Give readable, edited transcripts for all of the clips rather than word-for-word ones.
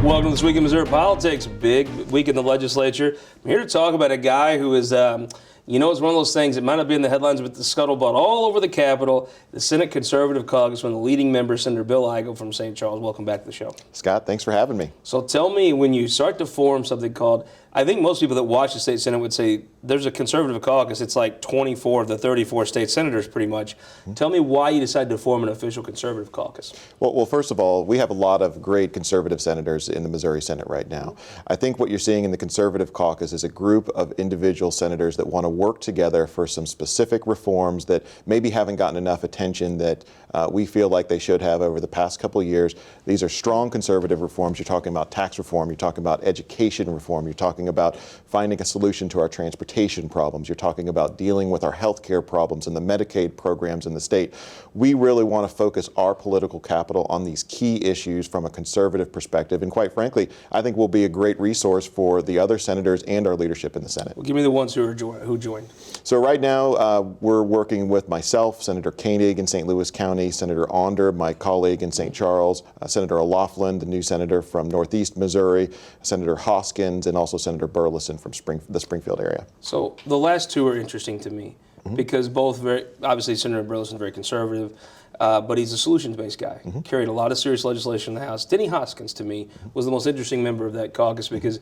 Welcome to This Week in Missouri Politics. Big week in the legislature. I'm here to talk about a guy who is, it's one of those things that might not be in the headlines, but the scuttlebutt all over the Capitol. The Senate Conservative Caucus, one of the leading members, Senator Bill Eigel from St. Charles. Welcome back to the show. Scott, thanks for having me. So tell me, when you start to form something called, I think most people that watch the state Senate would say there's a conservative caucus. It's like 24 of the 34 state senators pretty much. Mm-hmm. Tell me why you decided to form an official conservative caucus. Well, first of all, we have a lot of great conservative senators in the Missouri Senate right now. I think what you're seeing in the conservative caucus is a group of individual senators that want to work together for some specific reforms that maybe haven't gotten enough attention that we feel like they should have over the past couple of years. These are strong conservative reforms. You're talking about tax reform. You're talking about education reform. You're talking about finding a solution to our transportation problems. You're talking about dealing with our health care problems and the Medicaid programs in the state. We really want to focus our political capital on these key issues from a conservative perspective. And quite frankly, I think we'll be a great resource for the other senators and our leadership in the Senate. Well, give me the ones who joined. So right now, we're working with myself, Senator Koenig in St. Louis County, Senator Onder, my colleague in St. Charles, Senator O'Loughlin, the new senator from Northeast Missouri, Senator Hoskins, and also Senator Burleson from the Springfield area. So the last two are interesting to me because both obviously Senator Burleson is very conservative, but he's a solutions-based guy. Carried a lot of serious legislation in the House. Denny Hoskins, to me, was the most interesting member of that caucus because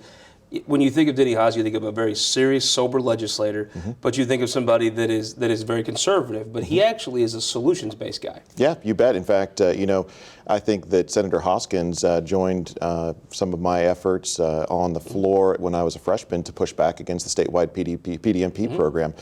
when you think of Denny Hoskins, you think of a very serious, sober legislator, but you think of somebody that is very conservative. But he actually is a solutions-based guy. Yeah, you bet. In fact, I think that Senator Hoskins joined some of my efforts on the floor when I was a freshman to push back against the statewide PDMP program.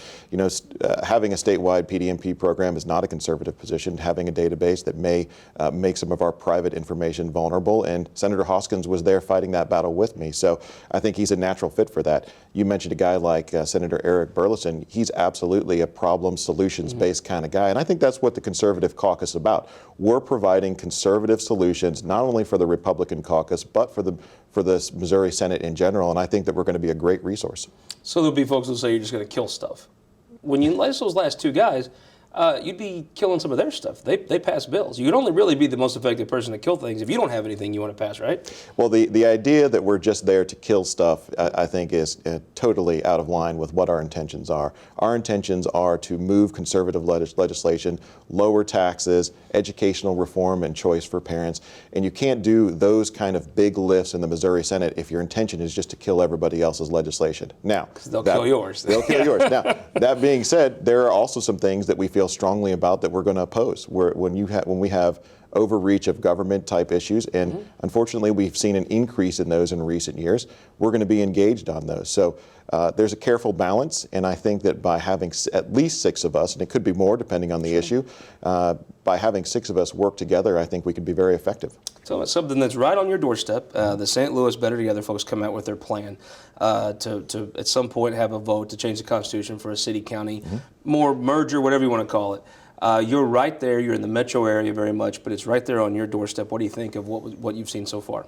Having a statewide PDMP program is not a conservative position. Having a database that may make some of our private information vulnerable, and Senator Hoskins was there fighting that battle with me. So I think he's a natural fit for that. You mentioned a guy like Senator Eric Burleson. He's absolutely a problem solutions-based kind of guy, and I think that's what the conservative caucus is about. We're providing conservative solutions not only for the Republican caucus, but for the Missouri Senate in general, and I think that we're going to be a great resource. So there'll be folks who say you're just going to kill stuff. When you list those last two guys, you'd be killing some of their stuff. They pass bills. You can only really be the most effective person to kill things if you don't have anything you want to pass, right? Well, the idea that we're just there to kill stuff, I think, is totally out of line with what our intentions are. Our intentions are to move conservative legislation, lower taxes, educational reform, and choice for parents. And you can't do those kind of big lifts in the Missouri Senate if your intention is just to kill everybody else's legislation. Now, they'll kill yours. They'll kill yours. Now, that being said, there are also some things that we feel strongly about that we're going to oppose. When we have overreach of government type issues, and unfortunately we've seen an increase in those in recent years, we're going to be engaged on those. So there's a careful balance, and I think that by having at least 6 of us, and it could be more depending on the issue, by having 6 of us work together, I think we can be very effective. So it's something that's right on your doorstep. The St. Louis Better Together folks come out with their plan to at some point have a vote to change the Constitution for a city-county, more merger, whatever you want to call it. You're right there. You're in the metro area very much, but it's right there on your doorstep. What do you think of what you've seen so far?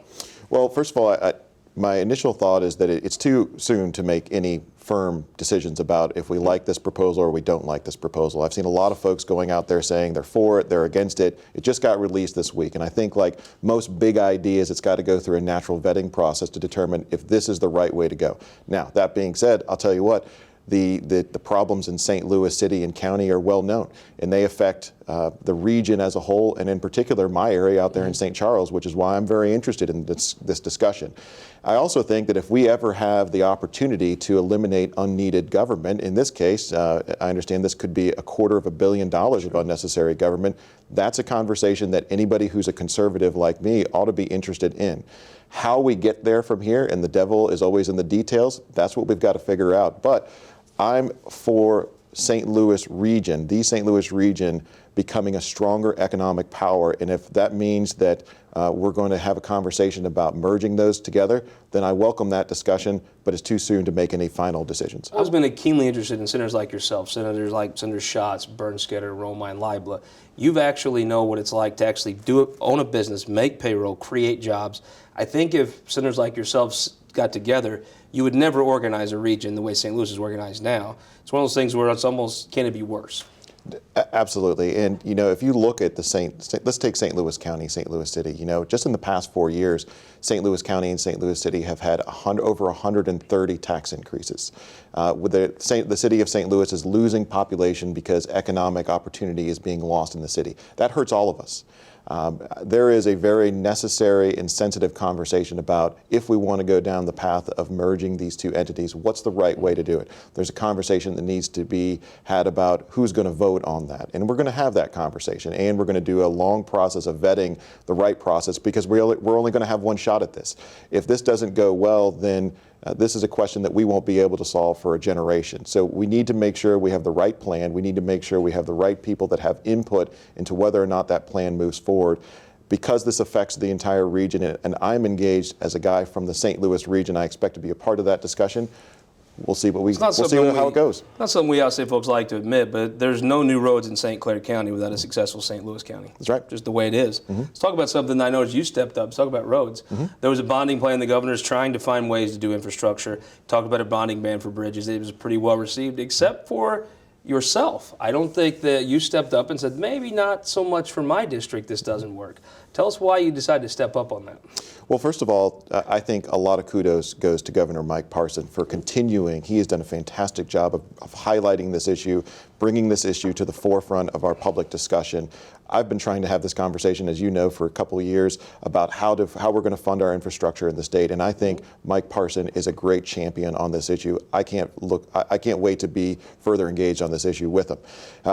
Well, first of all, my initial thought is that it's too soon to make any firm decisions about if we like this proposal or we don't like this proposal. I've seen a lot of folks going out there saying they're for it, they're against it. It just got released this week, and I think like most big ideas, it's got to go through a natural vetting process to determine if this is the right way to go. Now, that being said, I'll tell you what, the problems in St. Louis City and County are well known, and they affect the region as a whole, and in particular my area out there in St. Charles, which is why I'm very interested in this discussion. I also think that if we ever have the opportunity to eliminate unneeded government, in this case, I understand this could be $250 million of unnecessary government, that's a conversation that anybody who's a conservative like me ought to be interested in. How we get there from here, and the devil is always in the details, that's what we've got to figure out. But I'm for St. Louis region, the St. Louis region becoming a stronger economic power. And if that means that we're going to have a conversation about merging those together, then I welcome that discussion, but it's too soon to make any final decisions. I've been keenly interested in senators like yourself, senators like Senator Schatz, Bernskoetter, Romine, Leibla. You actually know what it's like to actually own a business, make payroll, create jobs. I think if senators like yourselves got together, you would never organize a region the way St. Louis is organized now. It's one of those things where it's almost, can it be worse? Absolutely. And, if you look at let's take St. Louis County, St. Louis City, just in the past 4 years, St. Louis County and St. Louis City have had over 130 tax increases. With the city of St. Louis is losing population because economic opportunity is being lost in the city. That hurts all of us. There is a very necessary and sensitive conversation about if we want to go down the path of merging these two entities, what's the right way to do it? There's a conversation that needs to be had about who's going to vote on that. And we're going to have that conversation. And we're going to do a long process of vetting the right process because we're only going to have one shot at this. If this doesn't go well, then this is a question that we won't be able to solve for a generation. So we need to make sure we have the right plan. We need to make sure we have the right people that have input into whether or not that plan moves forward. Because this affects the entire region, and I'm engaged as a guy from the St. Louis region, I expect to be a part of that discussion. We'll see how it goes. Not something we outside folks like to admit, but there's no new roads in St. Clair County without a successful St. Louis County. That's right. Just the way it is. Let's talk about something I noticed you stepped up. Let's talk about roads. There was a bonding plan. The governor's trying to find ways to do infrastructure. Talked about a bonding ban for bridges. It was pretty well received, except for yourself. I don't think that you stepped up and said, maybe not so much for my district this doesn't work. Tell us why you decided to step up on that. Well, first of all, I think a lot of kudos goes to Governor Mike Parson for continuing. He has done a fantastic job of highlighting this issue, bringing this issue to the forefront of our public discussion. I've been trying to have this conversation, as you know, for a couple of years about how we're going to fund our infrastructure in the state, and I think Mike Parson is a great champion on this issue. I can't wait to be further engaged on this issue with him.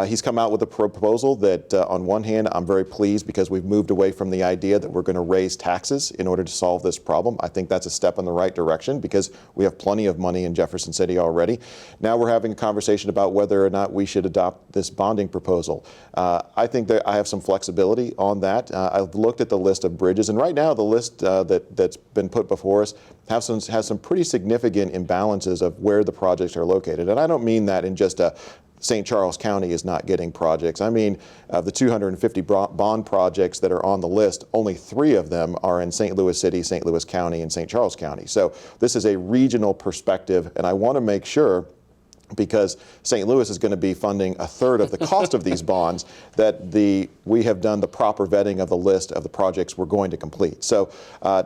He's come out with a proposal that, on one hand, I'm very pleased because we've moved away from the idea that we're going to raise taxes in order to solve this problem. I think that's a step in the right direction because we have plenty of money in Jefferson City already. Now we're having a conversation about whether or not we should adopt this bonding proposal. I think that I have some flexibility on that. I've looked at the list of bridges, and right now the list that's been put before us has some pretty significant imbalances of where the projects are located. And I don't mean that in just a St. Charles County is not getting projects. I mean, of the 250 bond projects that are on the list, only 3 of them are in St. Louis City, St. Louis County, and St. Charles County. So this is a regional perspective, and I want to make sure, because St. Louis is going to be funding a third of the cost of these bonds, that we have done the proper vetting of the list of the projects we're going to complete. So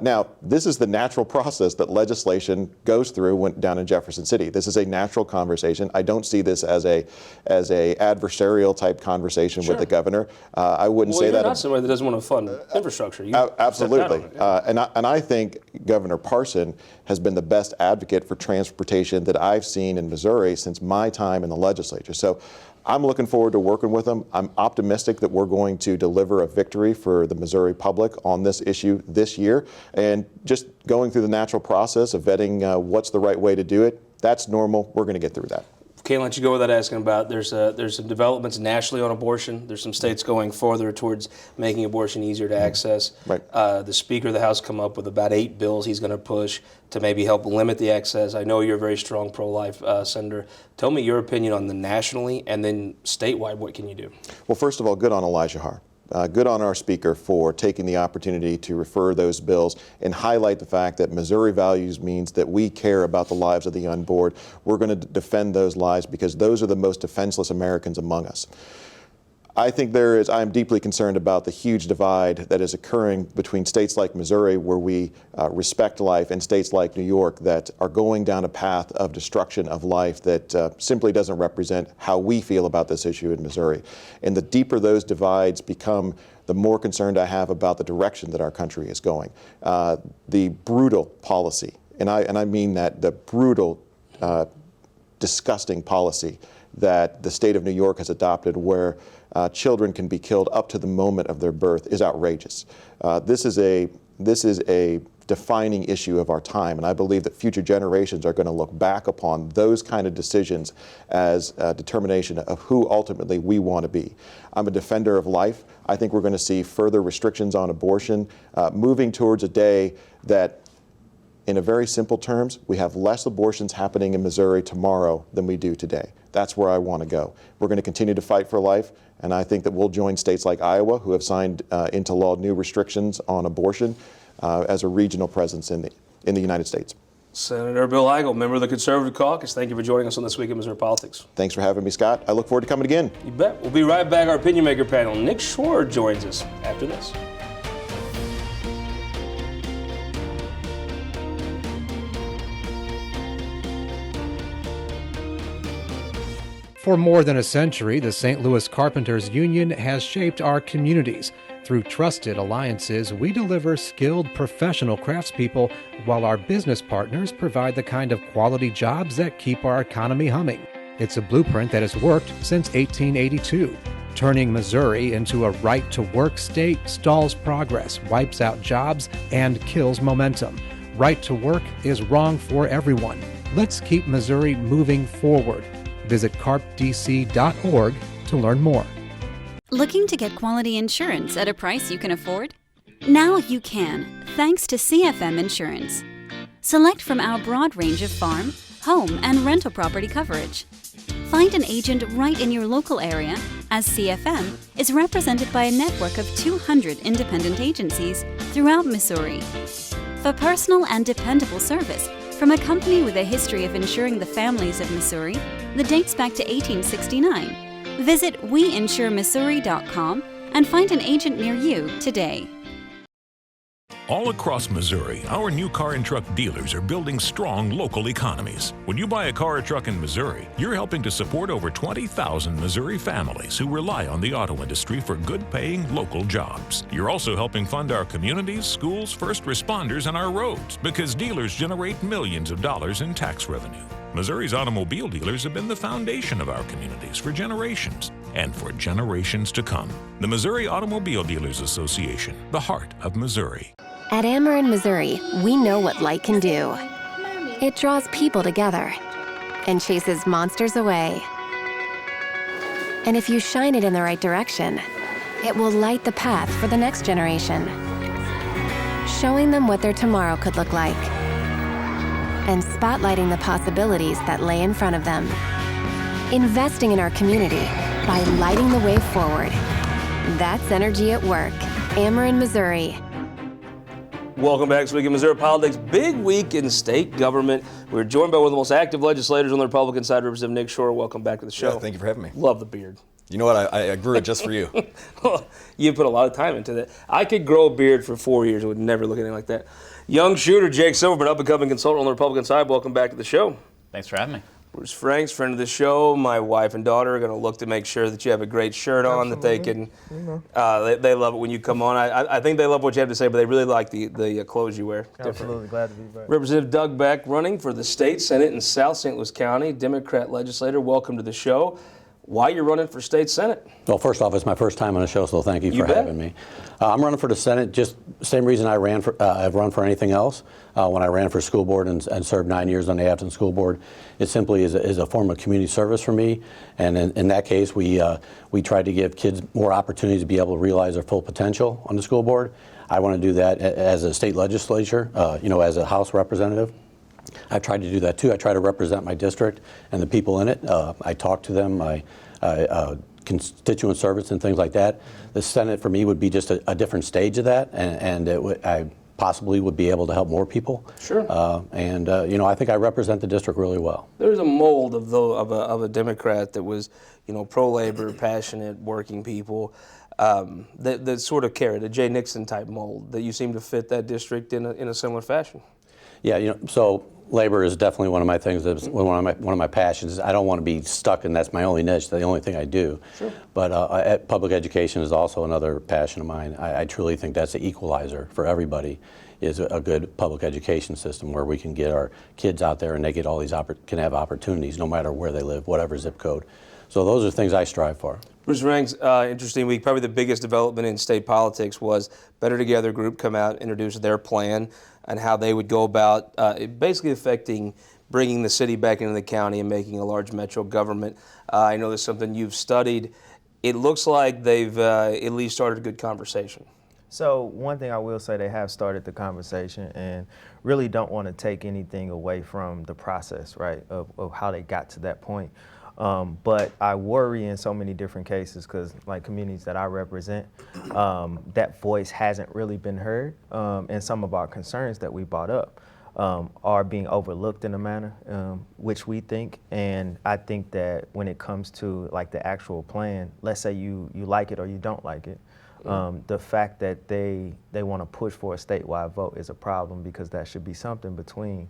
now, this is the natural process that legislation goes through down in Jefferson City. This is a natural conversation. I don't see this as a adversarial type conversation with the governor. I wouldn't say that. Well, you're not somebody that doesn't want to fund infrastructure. Absolutely. And I think Governor Parson has been the best advocate for transportation that I've seen in Missouri since my time in the legislature. So I'm looking forward to working with them. I'm optimistic that we're going to deliver a victory for the Missouri public on this issue this year. And just going through the natural process of vetting what's the right way to do it, that's normal. We're going to get through that. Can't let you go without asking about, there's some developments nationally on abortion. There's some states going further towards making abortion easier to access. Right. The Speaker of the House come up with about 8 bills he's going to push to maybe help limit the access. I know you're a very strong pro-life senator. Tell me your opinion on the nationally and then statewide, what can you do? Well, first of all, good on Elijah Haar. Good on our speaker for taking the opportunity to refer those bills and highlight the fact that Missouri values means that we care about the lives of the unborn. We're going to defend those lives because those are the most defenseless Americans among us. I think I'm deeply concerned about the huge divide that is occurring between states like Missouri, where we respect life, and states like New York that are going down a path of destruction of life that simply doesn't represent how we feel about this issue in Missouri. And the deeper those divides become, the more concerned I have about the direction that our country is going. The brutal policy, and I mean that, the brutal, disgusting policy that the state of New York has adopted, where children can be killed up to the moment of their birth, is outrageous. This is a defining issue of our time, and I believe that future generations are going to look back upon those kind of decisions as a determination of who ultimately we want to be. I'm a defender of life. I think we're going to see further restrictions on abortion, moving towards a day that, in a very simple terms, we have less abortions happening in Missouri tomorrow than we do today. That's where I want to go. We're going to continue to fight for life, and I think that we'll join states like Iowa, who have signed into law new restrictions on abortion, as a regional presence in the United States. Senator Bill Eigel, member of the Conservative Caucus, thank you for joining us on This Week in Missouri Politics. Thanks for having me, Scott. I look forward to coming again. You bet. We'll be right back. Our Opinion Maker panel, Nick Schroer, joins us after this. For more than a century, the St. Louis Carpenters Union has shaped our communities. Through trusted alliances, we deliver skilled professional craftspeople while our business partners provide the kind of quality jobs that keep our economy humming. It's a blueprint that has worked since 1882. Turning Missouri into a right-to-work state stalls progress, wipes out jobs, and kills momentum. Right to work is wrong for everyone. Let's keep Missouri moving forward. Visit carpdc.org to learn more. Looking to get quality insurance at a price you can afford? Now you can, thanks to Cfm Insurance. Select from our broad range of farm, home, and rental property coverage. Find an agent right in your local area, as CFM is represented by a network of 200 independent agencies throughout Missouri. For personal and dependable service from a company with a history of insuring the families of Missouri that dates back to 1869, visit WeInsureMissouri.com and find an agent near you today. All across Missouri, our new car and truck dealers are building strong local economies. When you buy a car or truck in Missouri, you're helping to support over 20,000 Missouri families who rely on the auto industry for good-paying local jobs. You're also helping fund our communities, schools, first responders, and our roads because dealers generate millions of dollars in tax revenue. Missouri's automobile dealers have been the foundation of our communities for generations and for generations to come. The Missouri Automobile Dealers Association, the heart of Missouri. At Ameren, Missouri, we know what light can do. It draws people together and chases monsters away. And if you shine it in the right direction, it will light the path for the next generation, showing them what their tomorrow could look like, and spotlighting the possibilities that lay in front of them. Investing in our community by lighting the way forward. That's energy at work. Ameren, Missouri. Welcome back to This Week in Missouri Politics. Big week in state government. We're joined by one of the most active legislators on the Republican side, Representative Nick Schroer. Welcome back to the show. Yeah, thank you for having me. Love the beard. You know what? I grew it just for you. You put a lot of time into that. I could grow a beard for 4 years. It would never look anything like that. Young shooter Jake Silverman, up-and-coming consultant on the Republican side. Welcome back to the show. Thanks for having me. Bruce Franks, friend of the show. My wife and daughter are going to look to make sure that you have a great shirt on. Absolutely. That they can. They love it when you come on. I think they love what you have to say, but they really like the clothes you wear. Absolutely, glad to be back. Representative Doug Beck, running for the state senate in South St. Louis County, Democrat legislator. Welcome to the show. Why you're running for state senate? Well, first off, it's my first time on the show, so thank you for having me. I'm running for the Senate, just the same reason I've run for anything else. When I ran for school board and served 9 years on the Afton School Board, it simply is a form of community service for me. And in that case, we tried to give kids more opportunities to be able to realize their full potential on the school board. I want to do that as a state legislature, as a House representative. I've tried to do that too. I try to represent my district and the people in it. I talk to them, constituent service and things like that. The Senate for me would be just a different stage of that, and I possibly would be able to help more people. Sure. I think I represent the district really well. There's a mold of a Democrat that was, pro-labor, passionate, working people. That sort of carried a Jay Nixon type mold that you seem to fit that district in a similar fashion. Yeah, so labor is definitely one of my things. That's one of my passions. I don't want to be stuck in that's my only niche, the only thing I do. Sure. But public education is also another passion of mine. I truly think that's the equalizer for everybody, is a good public education system where we can get our kids out there and they get all these can have opportunities no matter where they live, whatever zip code. So those are things I strive for. Bruce Franks, interesting week. Probably the biggest development in state politics was Better Together Group come out, introduce their plan and how they would go about basically affecting bringing the city back into the county and making a large metro government. I know that's something you've studied. It looks like they've at least started a good conversation. So one thing I will say, they have started the conversation and really don't want to take anything away from the process, right, of how they got to that point. But I worry in so many different cases because, like, communities that I represent, that voice hasn't really been heard, and some of our concerns that we brought up. are being overlooked in a manner, which we think. And I think that when it comes to like the actual plan, let's say you like it or you don't like it, the fact that they want to push for a statewide vote is a problem, because that should be something between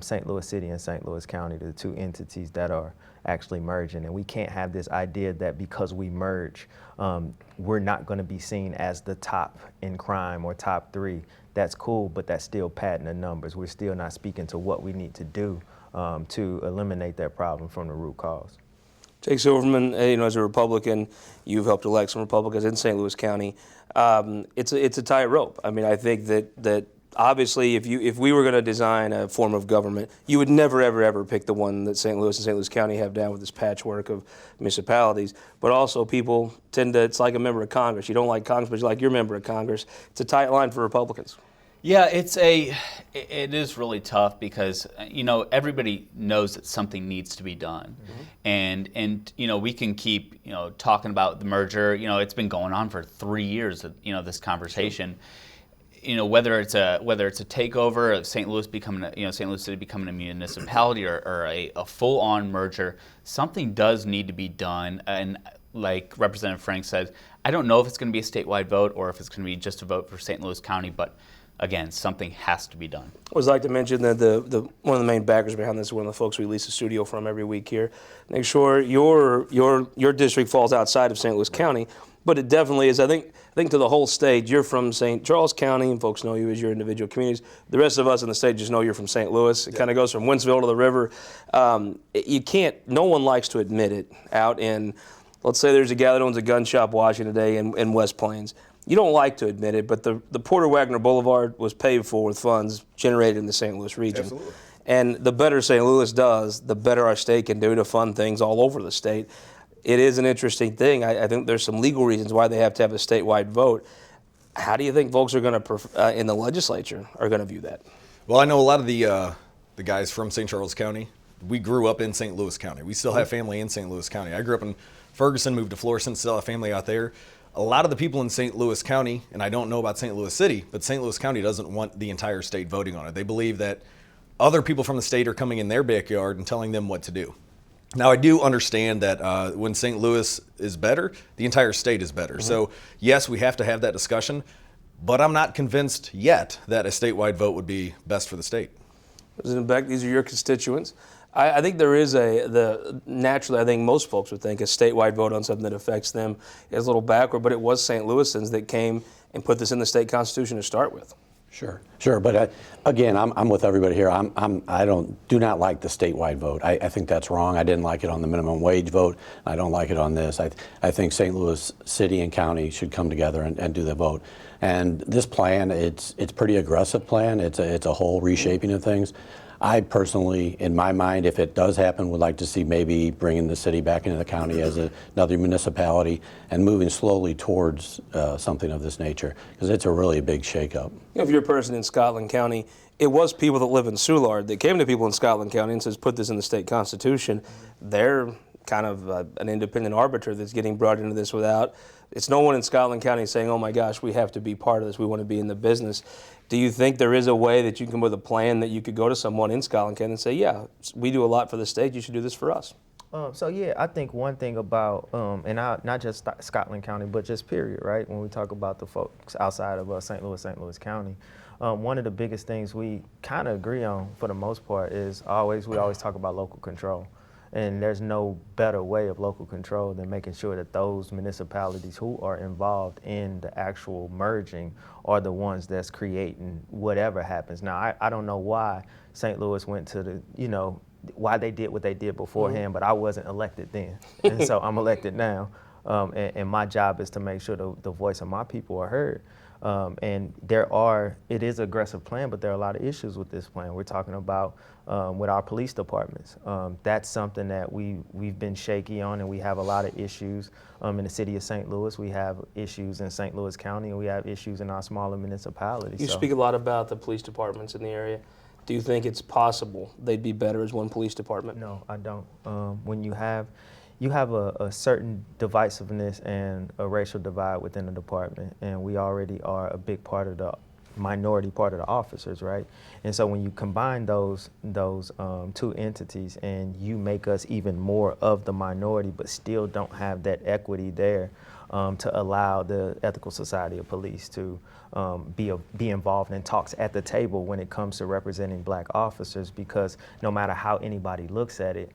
St. Louis City and St. Louis County, the two entities that are actually merging. And we can't have this idea that because we merge, we're not going to be seen as the top in crime or top 3. That's cool, but that's still padding the numbers. We're still not speaking to what we need to do to eliminate that problem from the root cause. Jake Silverman, as a Republican, you've helped elect some Republicans in St. Louis County. It's a tightrope. I mean, I think that obviously, if we were going to design a form of government, you would never, ever pick the one that St. Louis and St. Louis County have down with this patchwork of municipalities. But also, people tend to, it's like a member of Congress. You don't like Congress, but you like your member of Congress. It's a tight line for Republicans. Yeah, it is really tough because, everybody knows that something needs to be done. And we can keep, talking about the merger. It's been going on for 3 years, this conversation. Whether it's a takeover of St. Louis becoming St. Louis City becoming a municipality or a full-on merger, something does need to be done. And like Representative Frank said, I don't know if it's going to be a statewide vote or if it's going to be just a vote for St. Louis County, but again, something has to be done. I always like to mention that the one of the main backers behind this is one of the folks we lease the studio from every week here. Make sure your district falls outside of St. Louis County, but it definitely is. I think to the whole state, you're from St. Charles County, and folks know you as your individual communities. The rest of us in the state just know you're from St. Louis. It kind of goes from Wentzville to the river. No one likes to admit it out in, let's say there's a guy that owns a gun shop washing today in West Plains. You don't like to admit it, but the Porter Wagner Boulevard was paid for with funds generated in the St. Louis region. Absolutely. And the better St. Louis does, the better our state can do to fund things all over the state. It is an interesting thing. I think there's some legal reasons why they have to have a statewide vote. How do you think folks are going to, in the legislature, are going to view that? Well, I know a lot of the guys from St. Charles County. We grew up in St. Louis County. We still have family in St. Louis County. I grew up in Ferguson, moved to Florissant, still have family out there. A lot of the people in St. Louis County, and I don't know about St. Louis City, but St. Louis County doesn't want the entire state voting on it. They believe that other people from the state are coming in their backyard and telling them what to do. Now, I do understand that when St. Louis is better, the entire state is better. So, yes, we have to have that discussion, but I'm not convinced yet that a statewide vote would be best for the state. President Beck, these are your constituents. I think there is naturally, I think most folks would think a statewide vote on something that affects them is a little backward, but it was St. Louisans that came and put this in the state constitution to start with. Sure. But again, I'm with everybody here. I do not like the statewide vote. I think that's wrong. I didn't like it on the minimum wage vote. I don't like it on this. I think St. Louis City and County should come together and do the vote. And this plan, it's pretty aggressive plan. It's a whole reshaping of things. I personally, in my mind, if it does happen, would like to see maybe bringing the city back into the county as another municipality and moving slowly towards something of this nature, because it's a really big shakeup. If you're a person in Scotland County, it was people that live in Soulard that came to people in Scotland County and says, put this in the state constitution. They're kind of an independent arbiter that's getting brought into this without. It's no one in Scotland County saying, oh my gosh, we have to be part of this, we want to be in the business. Do you think there is a way that you can, with a plan, that you could go to someone in Scotland County and say, yeah, we do a lot for the state, you should do this for us? I think one thing about, not just Scotland County, but just period, right? When we talk about the folks outside of St. Louis County, one of the biggest things we kind of agree on for the most part is we always talk about local control. And there's no better way of local control than making sure that those municipalities who are involved in the actual merging are the ones that's creating whatever happens. Now, I don't know why St. Louis went to why they did what they did beforehand, but I wasn't elected then. And so I'm elected now. And my job is to make sure the voice of my people are heard. And it is an aggressive plan, but there are a lot of issues with this plan. We're talking about with our police departments. That's something that we've been shaky on, and we have a lot of issues in the city of St. Louis. We have issues in St. Louis County, and we have issues in our smaller municipalities. You speak a lot about the police departments in the area. Do you think it's possible they'd be better as one police department? No, I don't. When you have a certain divisiveness and a racial divide within the department, and we already are a big part of minority part of the officers, right? And so when you combine those two entities and you make us even more of the minority, but still don't have that equity there to allow the Ethical Society of Police to be involved in talks at the table when it comes to representing black officers, because no matter how anybody looks at it,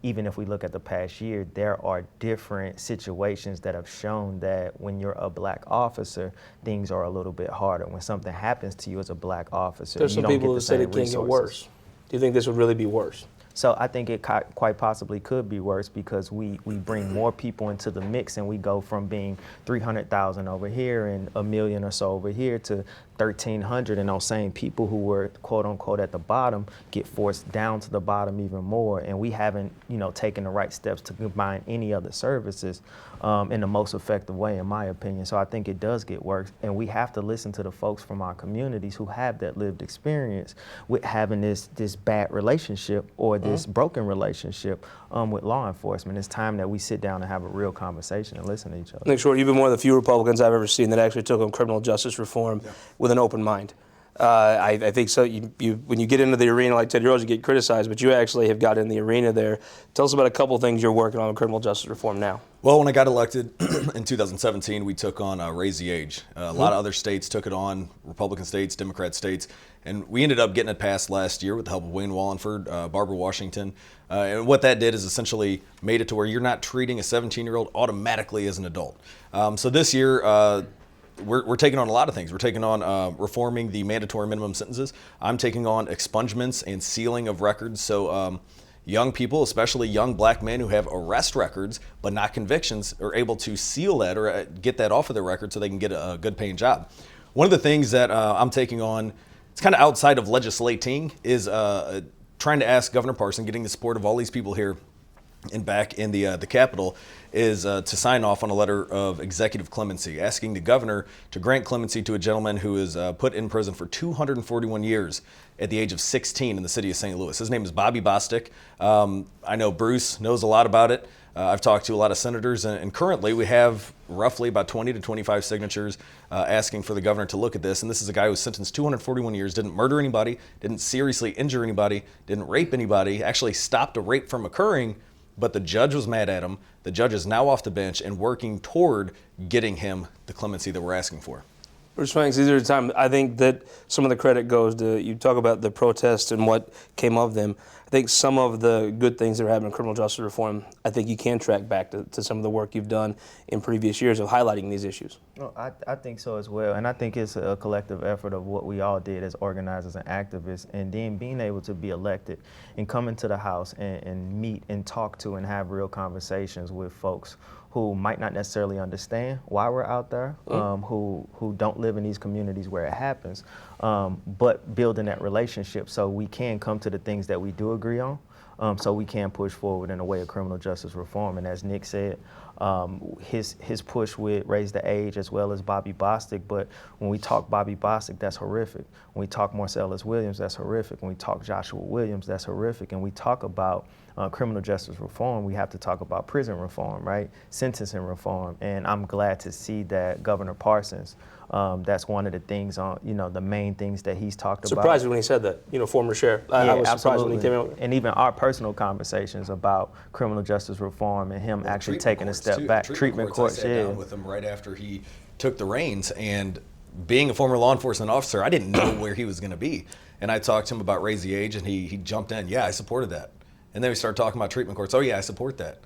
even if we look at the past year, there are different situations that have shown that when you're a black officer, things are a little bit harder. When something happens to you as a black officer, There's some people who said it can't get worse. Do you think this would really be worse? So I think it quite possibly could be worse, because we bring more people into the mix, and we go from being 300,000 over here and 1 million or so over here to 1,300, and those same people who were quote unquote at the bottom get forced down to the bottom even more, and we haven't taken the right steps to combine any other services in the most effective way, in my opinion. So I think it does get worse, and we have to listen to the folks from our communities who have that lived experience with having this bad relationship or this broken relationship with law enforcement. It's time that we sit down and have a real conversation and listen to each other. I think, Schroer, you've been one of the few Republicans I've ever seen that actually took on criminal justice reform with an open mind. I think so. You when you get into the arena like Ted Rose, you get criticized, but you actually have got in the arena there. Tell us about a couple things you're working on with criminal justice reform now. Well, when I got elected in 2017, we took on Raise the Age. A lot of other states took it on, Republican states, Democrat states, and we ended up getting it passed last year with the help of Wayne Wallingford, Barbara Washington. And what that did is essentially made it to where you're not treating a 17-year-old automatically as an adult. So this year, we're taking on a lot of things. We're taking on reforming the mandatory minimum sentences. I'm taking on expungements and sealing of records. So young people, especially young black men who have arrest records but not convictions, are able to seal that or get that off of their record so they can get a good paying job. One of the things that I'm taking on, it's kind of outside of legislating, is trying to ask Governor Parson, getting the support of all these people here and back in the Capitol, is to sign off on a letter of executive clemency, asking the governor to grant clemency to a gentleman who is put in prison for 241 years at the age of 16 in the city of St. Louis. His name is Bobby Bostic. I know Bruce knows a lot about it. I've talked to a lot of senators, and currently we have roughly about 20 to 25 signatures asking for the governor to look at this. And this is a guy who was sentenced 241 years, didn't murder anybody, didn't seriously injure anybody, didn't rape anybody, actually stopped a rape from occurring, but the judge was mad at him. The judge is now off the bench and working toward getting him the clemency that we're asking for. Bruce Franks, these are the time. I think that some of the credit goes to, you talk about the protests and what came of them. I think some of the good things that are happening in criminal justice reform, I think you can track back to some of the work you've done in previous years of highlighting these issues. Well, I think so as well, and I think it's a collective effort of what we all did as organizers and activists, and then being able to be elected and come into the House and meet and talk to and have real conversations with folks who might not necessarily understand why we're out there, who don't live in these communities where it happens, but building that relationship so we can come to the things that we do agree on, so we can push forward in a way of criminal justice reform. And as Nick said, his push with Raise the Age as well as Bobby Bostic, but when we talk Bobby Bostic, that's horrific. When we talk Marcellus Williams, that's horrific. When we talk Joshua Williams, that's horrific. And we talk about criminal justice reform, we have to talk about prison reform, right? Sentencing reform. And I'm glad to see that Governor Parsons, that's one of the things on, the main things that he's talked about. Surprised when he said that, former sheriff. I was surprised when he came out. And even our personal conversations about criminal justice reform and him actually taking a step back. Treatment courts, I sat down with him right after he took the reins, and being a former law enforcement officer, I didn't know where he was going to be. And I talked to him about Raise the Age, and he jumped in. Yeah, I supported that. And then we started talking about treatment courts. Oh yeah, I support that.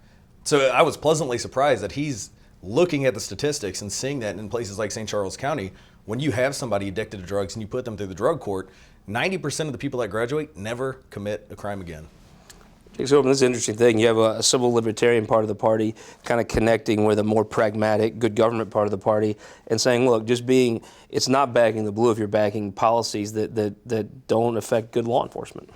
So I was pleasantly surprised that he's looking at the statistics and seeing that in places like St. Charles County, when you have somebody addicted to drugs and you put them through the drug court, 90% of the people that graduate never commit a crime again. Jake Silverman, this is an interesting thing. You have a civil libertarian part of the party kind of connecting with a more pragmatic, good government part of the party and saying, look, it's not backing the blue if you're backing policies that don't affect good law enforcement.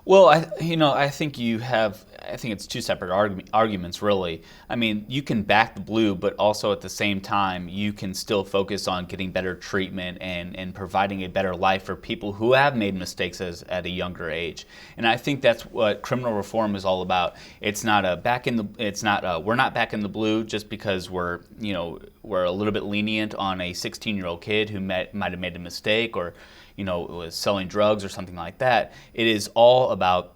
Well, I think it's two separate arguments, really. I mean, you can back the blue, but also at the same time, you can still focus on getting better treatment and providing a better life for people who have made mistakes at a younger age. And I think that's what criminal reform is all about. It's not we're not back in the blue just because we're we're a little bit lenient on a 16-year-old kid who might have made a mistake or, was selling drugs or something like that. It is all about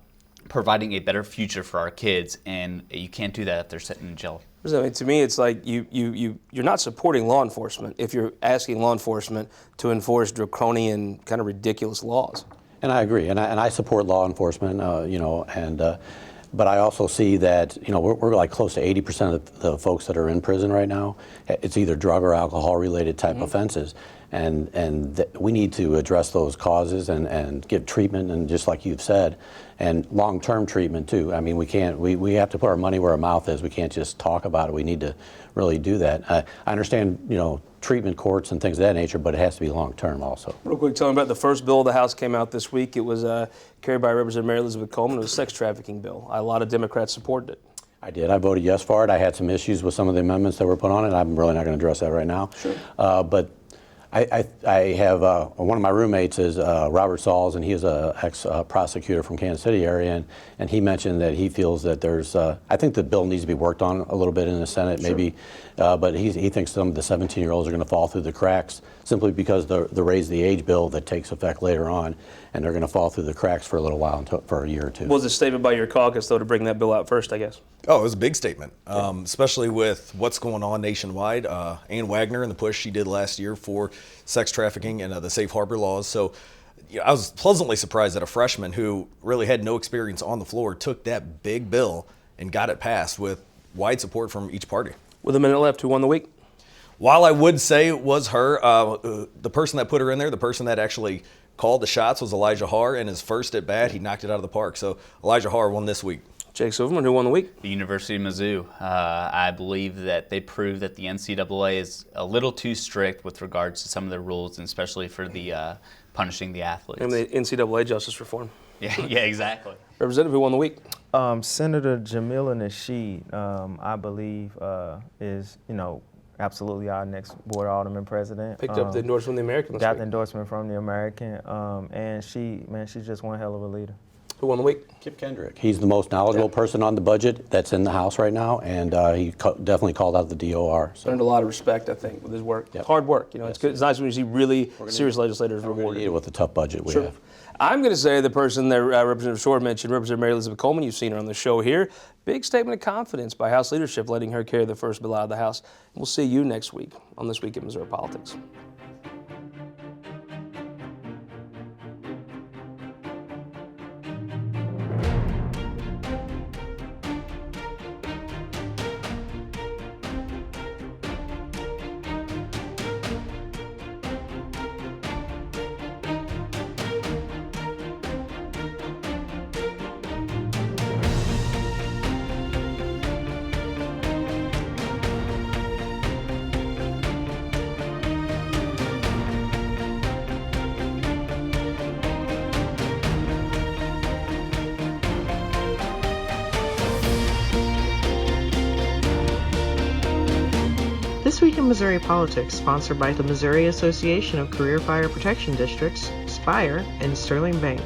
providing a better future for our kids, and you can't do that if they're sitting in jail. I mean, to me, it's like you're not supporting law enforcement if you're asking law enforcement to enforce draconian, kind of ridiculous laws. And I agree, and I support law enforcement, but I also see that, we're like close to 80% of the folks that are in prison right now, it's either drug or alcohol related type offenses. And we need to address those causes and give treatment, and just like you've said, and long-term treatment too. I mean, we have to put our money where our mouth is. We can't just talk about it. We need to really do that. I understand, treatment courts and things of that nature, but it has to be long-term also. Real quick, tell me about the first bill of the House came out this week. It was carried by Representative Mary Elizabeth Coleman. It was a sex trafficking bill. A lot of Democrats supported it. I did. I voted yes for it. I had some issues with some of the amendments that were put on it. I'm really not going to address that right now. Sure. But I have one of my roommates is Robert Sauls, and he is an ex-prosecutor from Kansas City area, and he mentioned that he feels that there's, I think the bill needs to be worked on a little bit in the Senate, Sure. maybe, but he thinks some of the 17-year-olds are going to fall through the cracks simply because the raise the age bill that takes effect later on, and they're going to fall through the cracks for a little while, for a year or two. What was a statement by your caucus, though, to bring that bill out first, I guess? Oh, it was a big statement, especially with what's going on nationwide. Ann Wagner and the push she did last year for sex trafficking and the safe harbor laws. So I was pleasantly surprised that a freshman who really had no experience on the floor took that big bill and got it passed with wide support from each party. With a minute left, who won the week? While I would say it was her, the person that put her in there, the person that actually called the shots was Elijah Haar, and his first at bat, he knocked it out of the park. So Elijah Haar won this week. Jake Silverman, who won the week? The University of Mizzou. I believe that they proved that the NCAA is a little too strict with regards to some of their rules, and especially for the punishing the athletes. And the NCAA justice reform. Yeah, exactly. Representative, who won the week? Senator Jamila Nasheed, I believe, is, absolutely our next board alderman president. Picked up the endorsement from the American this Got week. the endorsement from the American, and she's just one hell of a leader. Who won the week? Kip Kendrick. He's the most knowledgeable person on the budget that's in the House right now, and he definitely called out the DOR. So. Earned a lot of respect, I think, with his work. Yep. Hard work. It's good. It's nice when you see really serious legislators rewarded. With the tough budget we have. I'm going to say the person that Representative Schroer mentioned, Representative Mary Elizabeth Coleman. You've seen her on the show here. Big statement of confidence by House leadership, letting her carry the first bill out of the House. We'll see you next week on This Week in Missouri Politics. This Week in Missouri Politics, sponsored by the Missouri Association of Career Fire Protection Districts, SPIRE, and Sterling Bank.